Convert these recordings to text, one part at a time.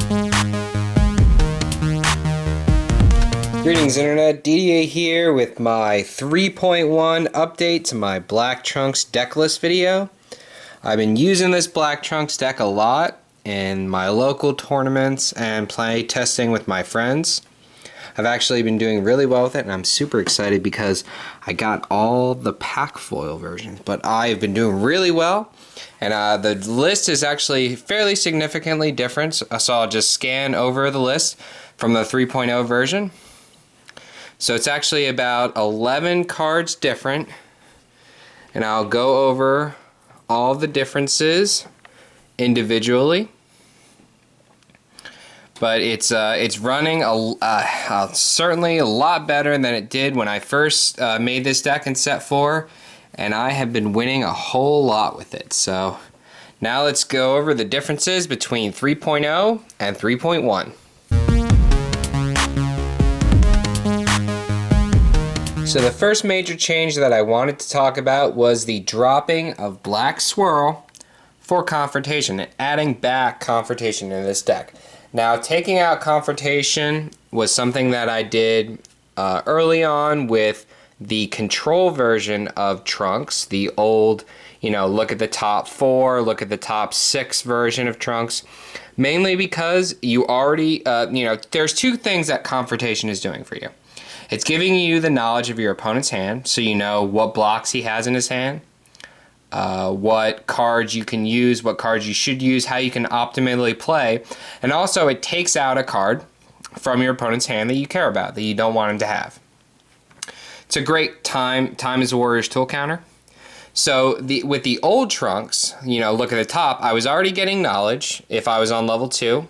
Greetings Internet, DDA here with my 3.1 update to my Black Trunks deck list video. I've been using this Black Trunks deck a lot in my local tournaments and play testing with my friends. I've actually been doing really well with it, and I'm super excited because I got all the pack foil versions, but I've been doing really well, and the list is actually fairly significantly different, so I'll just scan over the list from the 3.0 version. So it's actually about 11 cards different, and I'll go over all the differences individually. But it's running certainly a lot better than it did when I first made this deck in set 4, and I have been winning a whole lot with it. So now let's go over the differences between 3.0 and 3.1. So the first major change that I wanted to talk about was the dropping of Black Swirl for Confrontation and adding back Confrontation in this deck. Now, taking out Confrontation was something that I did early on with the control version of Trunks, the old, look at the top 4, look at the top 6 version of Trunks, mainly because you already, there's two things that Confrontation is doing for you. It's giving you the knowledge of your opponent's hand, so you know what blocks he has in his hand, what cards you can use, what cards you should use, how you can optimally play, and also it takes out a card from your opponent's hand that you care about, that you don't want him to have. It's a great time is a warrior's tool counter. So with the old Trunks, look at the top, I was already getting knowledge if I was on level 2.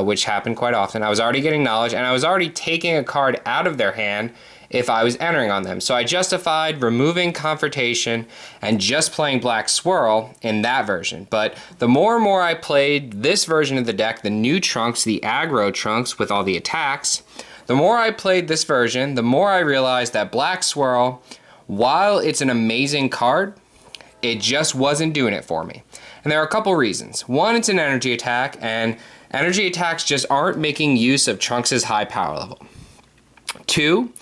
Which happened quite often. I was already getting knowledge, and I was already taking a card out of their hand if I was entering on them. So I justified removing Confrontation and just playing Black Swirl in that version. But the more and more I played this version of the deck, the new Trunks, the aggro Trunks with all the attacks, the more I played this version, the more I realized that Black Swirl, while it's an amazing card, it just wasn't doing it for me. And there are a couple reasons. One, it's an energy attack, and energy attacks just aren't making use of Trunks' high power level. 2,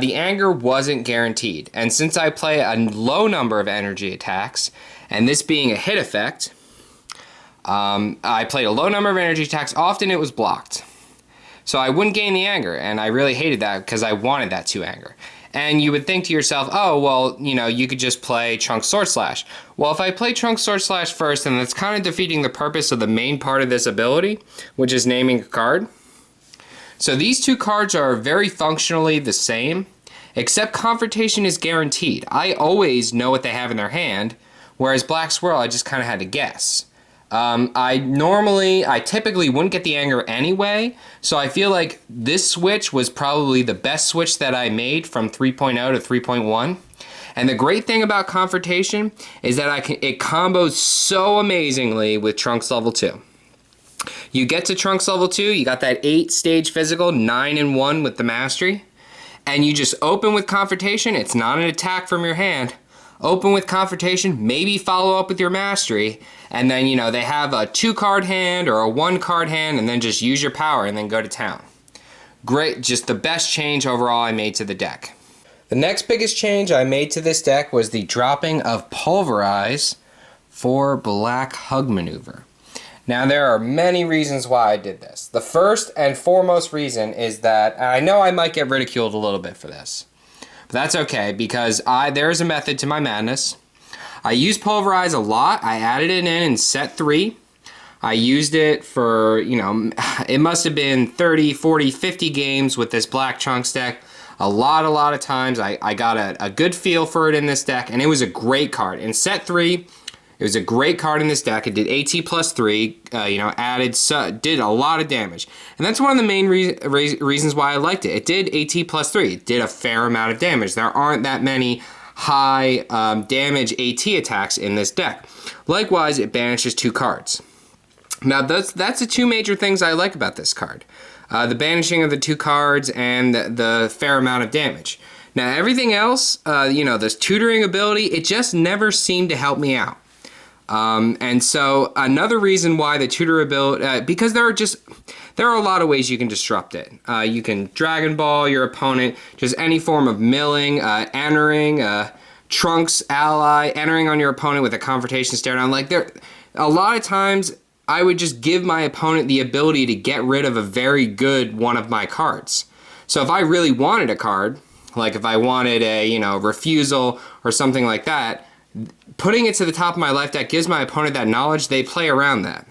the anger wasn't guaranteed, and since I play a low number of energy attacks, and this being a hit effect, I played a low number of energy attacks, often it was blocked. So I wouldn't gain the anger, and I really hated that because I wanted that 2 anger. And you would think to yourself, oh, well, you could just play Trunks Sword Slash. Well, if I play Trunks Sword Slash first, then that's kind of defeating the purpose of the main part of this ability, which is naming a card. So these 2 cards are very functionally the same, except Confrontation is guaranteed. I always know what they have in their hand, whereas Black Swirl, I just kind of had to guess. I typically wouldn't get the anger anyway, so I feel like this switch was probably the best switch that I made from 3.0 to 3.1. And the great thing about Confrontation is that it combos so amazingly with Trunks level 2. You get to Trunks level 2, you got that 8-stage physical, 9-1 with the mastery, and you just open with Confrontation. It's not an attack from your hand. Open with Confrontation, maybe follow up with your mastery, and then, they have a 2-card hand or a 1-card hand, and then just use your power and then go to town. Great, just the best change overall I made to the deck. The next biggest change I made to this deck was the dropping of Pulverize for Black Hug Maneuver. Now, there are many reasons why I did this. The first and foremost reason is that, and I know I might get ridiculed a little bit for this, but that's okay, because there is a method to my madness. I use Pulverize a lot. I added it in set 3. I used it for, it must have been 30, 40, 50 games with this Black Trunks deck. A lot of times. I got a good feel for it in this deck, and it was a great card. In set 3, it was a great card in this deck. It did AT plus 3, did a lot of damage. And that's one of the main reasons why I liked it. It did AT plus 3. It did a fair amount of damage. There aren't that many high damage AT attacks in this deck. Likewise, it banishes 2 cards. Now, that's the 2 major things I like about this card. The banishing of the 2 cards and the fair amount of damage. Now, everything else, this tutoring ability, it just never seemed to help me out. And so another reason why the tutor ability, because there are a lot of ways you can disrupt it. You can Dragon Ball your opponent, just any form of milling, entering, Trunks ally, entering on your opponent with a confrontation stare down. Like a lot of times I would just give my opponent the ability to get rid of a very good one of my cards. So if I really wanted a card, like if I wanted a, refusal or something like that, putting it to the top of my life deck gives my opponent that knowledge. They play around that.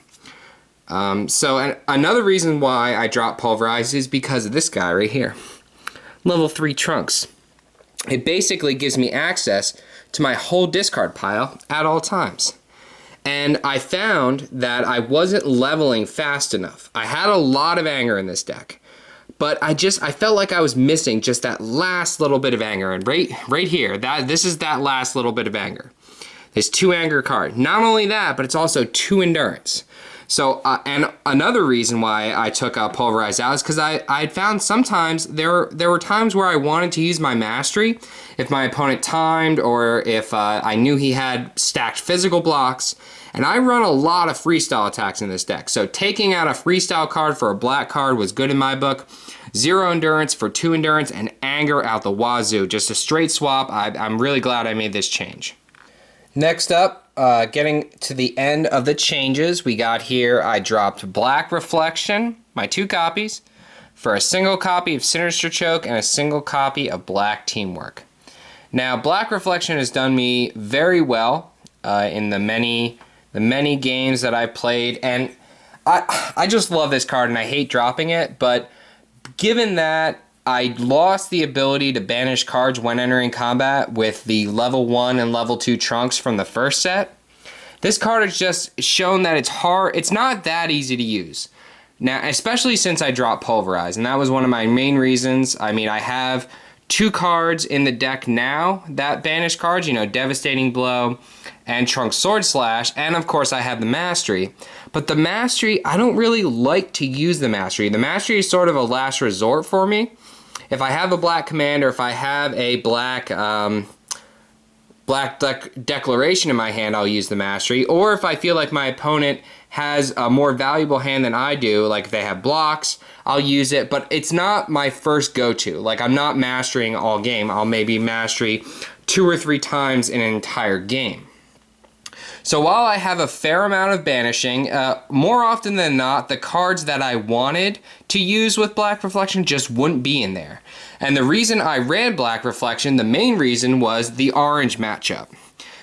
Another reason why I drop Pulverize is because of this guy right here. Level 3 Trunks. It basically gives me access to my whole discard pile at all times. And I found that I wasn't leveling fast enough. I had a lot of anger in this deck, but I felt like I was missing just that last little bit of anger. And right here, this is that last little bit of anger. This 2 anger card. Not only that, but it's also 2 endurance. So, and another reason why I took Pulverize out is because I found sometimes there were times where I wanted to use my mastery if my opponent timed or if I knew he had stacked physical blocks. And I run a lot of freestyle attacks in this deck. So taking out a freestyle card for a black card was good in my book. 0 endurance for 2 endurance and anger out the wazoo. Just a straight swap. I'm really glad I made this change. Next up, getting to the end of the changes, we got here, I dropped Black Reflection, my 2 copies, for a single copy of Sinister Choke and a single copy of Black Teamwork. Now, Black Reflection has done me very well in the many games that I've played, and I just love this card and I hate dropping it, but given that I lost the ability to banish cards when entering combat with the level 1 and level 2 Trunks from the first set, this card has just shown that it's not that easy to use. Now, especially since I dropped Pulverize, and that was one of my main reasons. I mean, I have 2 cards in the deck now that banish cards, Devastating Blow and Trunks Sword Slash, and of course I have the Mastery. But the Mastery, I don't really like to use the Mastery. The Mastery is sort of a last resort for me. If I have a black command or if I have a black declaration in my hand, I'll use the Mastery. Or if I feel like my opponent has a more valuable hand than I do, like if they have blocks, I'll use it. But it's not my first go-to. Like, I'm not mastering all game. I'll maybe mastery 2 or 3 times in an entire game. So while I have a fair amount of banishing, more often than not, the cards that I wanted to use with Black Reflection just wouldn't be in there. And the reason I ran Black Reflection, the main reason was the orange matchup.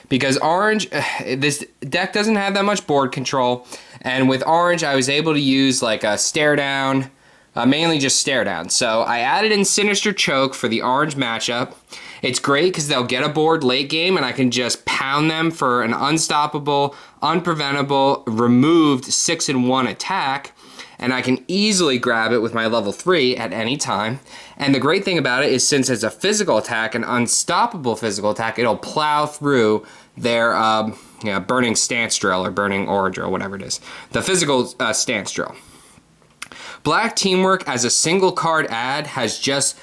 Because orange, this deck doesn't have that much board control, and with orange I was able to use like a stare down, mainly just stare down. So I added in Sinister Choke for the orange matchup. It's great because they'll get a board late game and I can just pound them for an unstoppable, unpreventable, removed 6-1 attack, and I can easily grab it with my level 3 at any time. And the great thing about it is since it's a physical attack, an unstoppable physical attack, it'll plow through their Burning Stance Drill or Burning Aura Drill, whatever it is. The physical Stance Drill. Black Teamwork as a single card add has just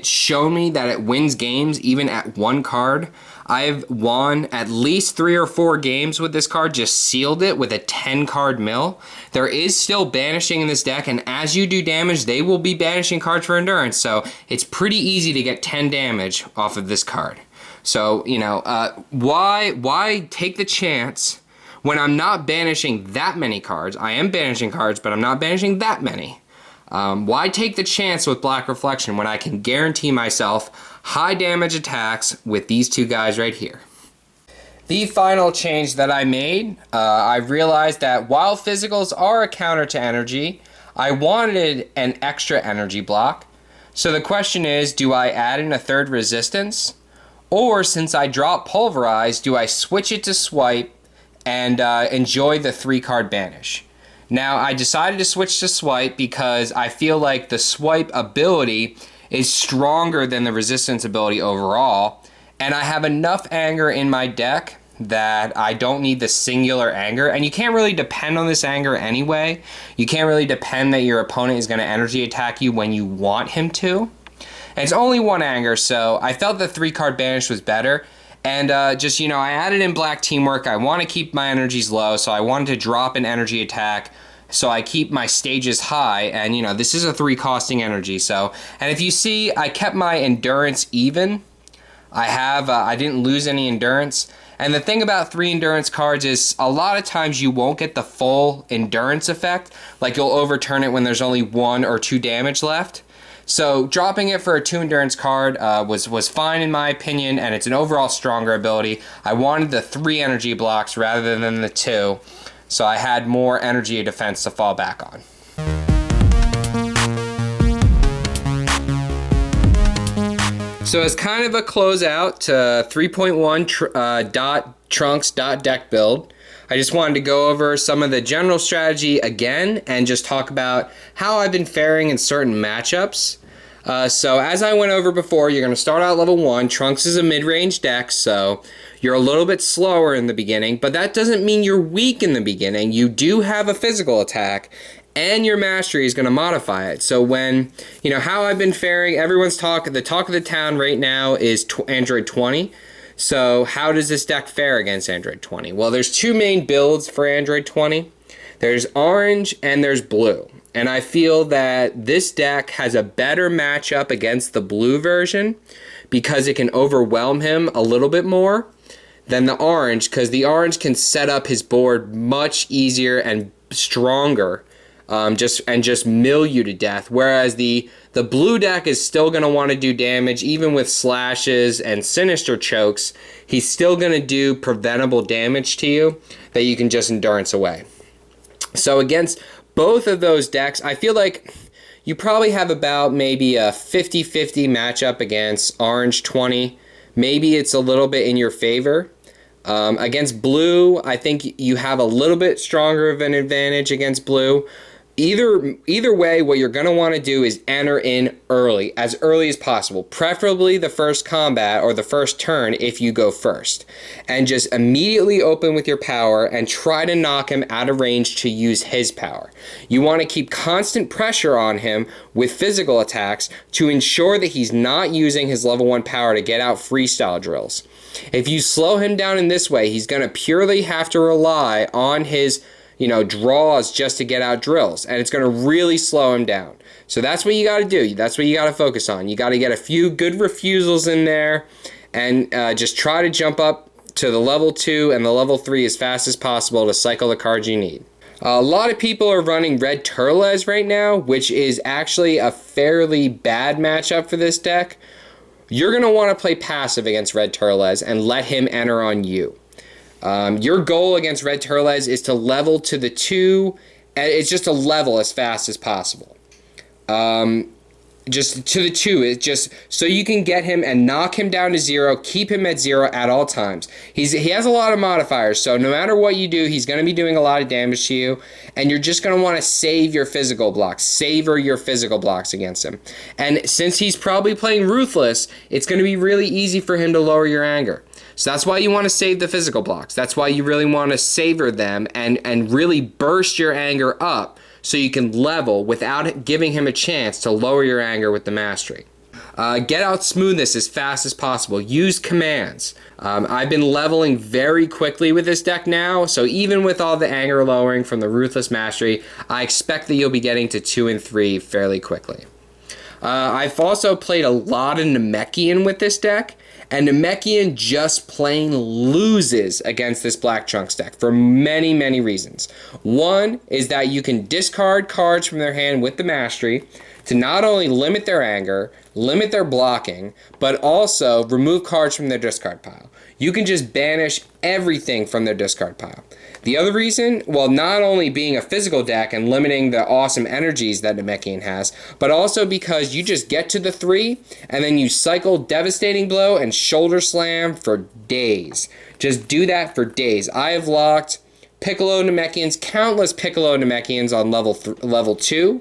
shown me that it wins games even at 1 card. I've won at least 3 or 4 games with this card, just sealed it with a 10 card mill. There is still banishing in this deck, and as you do damage, they will be banishing cards for endurance, so it's pretty easy to get 10 damage off of this card. So, why take the chance when I'm not banishing that many cards? I am banishing cards, but I'm not banishing that many. Why take the chance with Black Reflection when I can guarantee myself high damage attacks with these 2 guys right here? The final change that I made, I realized that while physicals are a counter to energy, I wanted an extra energy block. So the question is, do I add in a 3rd resistance? Or since I drop Pulverize, do I switch it to Swipe and enjoy the 3-card banish? Now, I decided to switch to Swipe because I feel like the Swipe ability is stronger than the resistance ability overall, and I have enough anger in my deck that I don't need the singular anger, and you can't really depend on this anger anyway. You can't really depend that your opponent is going to energy attack you when you want him to. And it's only 1 anger, so I felt the 3-card banish was better. And just, you know, I added in Black Teamwork. I want to keep my energies low, so I wanted to drop an energy attack so I keep my stages high. And, you know, this is a 3 costing energy. So, and if you see, I kept my endurance even. I didn't lose any endurance. And the thing about 3 endurance cards is a lot of times you won't get the full endurance effect. Like you'll overturn it when there's only 1 or 2 damage left. So dropping it for a 2 endurance card was fine in my opinion, and it's an overall stronger ability. I wanted the 3 energy blocks rather than the 2, so I had more energy of defense to fall back on. So as kind of a closeout to 3.1 Trunks deck build, I just wanted to go over some of the general strategy again and just talk about how I've been faring in certain matchups. So as I went over before, you're going to start out level 1. Trunks is a mid-range deck, so you're a little bit slower in the beginning, but that doesn't mean you're weak in the beginning. You do have a physical attack, and your mastery is going to modify it. So when, you know, how I've been faring, everyone's the talk of the town right now is Android 20. So how does this deck fare against Android 20? Well, there's 2 main builds for Android 20. There's orange and there's blue. And I feel that this deck has a better matchup against the blue version because it can overwhelm him a little bit more than the orange, because the orange can set up his board much easier and stronger. Just mill you to death, whereas the blue deck is still going to want to do damage. Even with slashes and sinister chokes, he's still going to do preventable damage to you that you can just endurance away. So against both of those decks, I feel like you probably have about maybe a 50-50 matchup against orange 20. Maybe it's a little bit in your favor. Against blue, I think you have a little bit stronger of an advantage against blue. Either way, what you're going to want to do is enter in early as possible, preferably the first combat or the first turn if you go first, and just immediately open with your power and try to knock him out of range to use his power. You want to keep constant pressure on him with physical attacks to ensure that he's not using his level 1 power to get out freestyle drills. If you slow him down in this way, he's going to purely have to rely on his draws just to get out drills, and it's going to really slow him down. So that's what you got to do. That's what you got to focus on. You got to get a few good refusals in there and just try to jump up to the level 2 and the level 3 as fast as possible to cycle the cards you need. A lot of people are running Red Turles right now, which is actually a fairly bad matchup for this deck. You're going to want to play passive against Red Turles and let him enter on you. Your goal against Red Turles is to level to the 2, and it's just a level as fast as possible. Just to the 2, it's just so you can get him and knock him down to 0, keep him at 0 at all times. He has a lot of modifiers, so no matter what you do, he's going to be doing a lot of damage to you, and you're just going to want to save your physical blocks, savor your physical blocks against him. And since he's probably playing Ruthless, it's going to be really easy for him to lower your anger. So that's why you want to save the physical blocks. That's why you really want to savor them and really burst your anger up so you can level without giving him a chance to lower your anger with the mastery. Get out smoothness as fast as possible. Use commands. I've been leveling very quickly with this deck now, so even with all the anger lowering from the Ruthless Mastery, I expect that you'll be getting to 2 and 3 fairly quickly. I've also played a lot of Namekian with this deck, and Namekian just plain loses against this Black Trunks deck for many, many reasons. One is that you can discard cards from their hand with the Mastery to not only limit their anger, limit their blocking, but also remove cards from their discard pile. You can just banish everything from their discard pile. The other reason, well, not only being a physical deck and limiting the awesome energies that Namekian has, but also because you just get to the 3, and then you cycle Devastating Blow and Shoulder Slam for days. Just do that for days. I have locked Piccolo Namekians, countless Piccolo Namekians on level 2,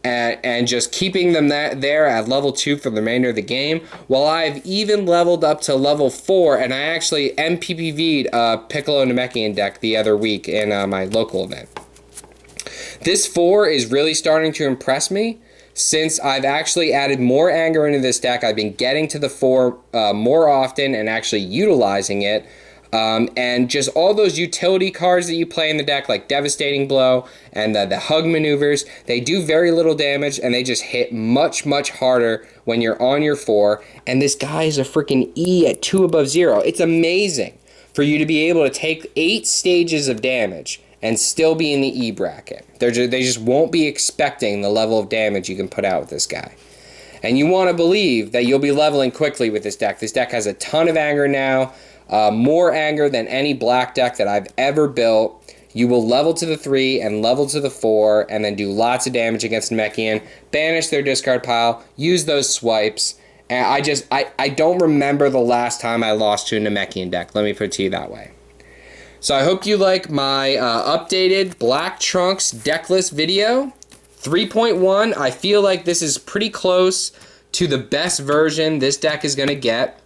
and just keeping them there at level 2 for the remainder of the game, while I've even leveled up to level 4, and I actually MPPV'd a Piccolo Namekian deck the other week in my local event. This 4 is really starting to impress me, since I've actually added more anger into this deck, I've been getting to the 4 more often and actually utilizing it. And just all those utility cards that you play in the deck, like Devastating Blow and the Hug Maneuvers, they do very little damage, and they just hit much, much harder when you're on your 4. And this guy is a freaking E at 2 above 0. It's amazing for you to be able to take 8 stages of damage and still be in the E bracket. They just won't be expecting the level of damage you can put out with this guy. And you want to believe that you'll be leveling quickly with this deck. This deck has a ton of anger now. More anger than any black deck that I've ever built. You will level to the 3 and level to the 4 and then do lots of damage against Namekian, banish their discard pile, use those swipes, and I don't remember the last time I lost to a Namekian deck. Let me put it to you that way. So I hope you like my updated Black Trunks deck list video. 3.1, I feel like this is pretty close to the best version this deck is going to get.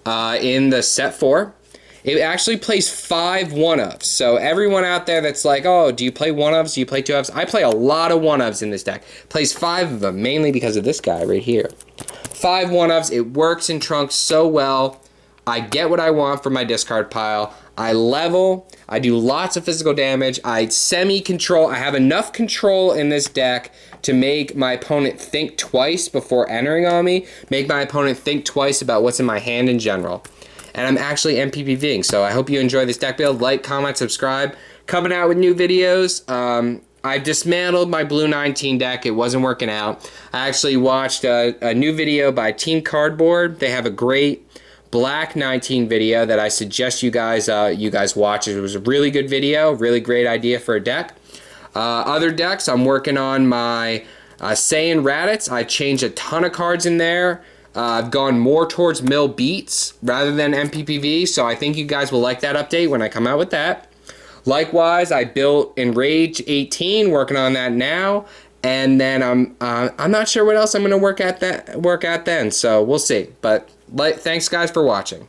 In the set 4. It actually plays 5 1-ofs. So everyone out there that's like, oh, do you play 1-ofs? Do you play 2-ofs? I play a lot of 1-ofs in this deck. Plays 5 of them, mainly because of this guy right here. 5 1-ofs. It works in Trunks so well. I get what I want from my discard pile. I level. I do lots of physical damage. I semi-control. I have enough control in this deck to make my opponent think twice before entering on me. Make my opponent think twice about what's in my hand in general. And I'm actually MPPVing, so I hope you enjoy this deck build. Like, comment, subscribe. Coming out with new videos. I dismantled my Blue 19 deck. It wasn't working out. I actually watched a new video by Team Cardboard. They have a great Black 19 video that I suggest you guys watch. It was a really good video, really great idea for a deck. Other decks, I'm working on my Saiyan Raditz. I changed a ton of cards in there. I've gone more towards mill beats rather than MPPV, so I think you guys will like that update when I come out with that. Likewise, I built Enrage 18, working on that now, and then I'm not sure what else I'm going to work at then, so we'll see. But thanks guys for watching.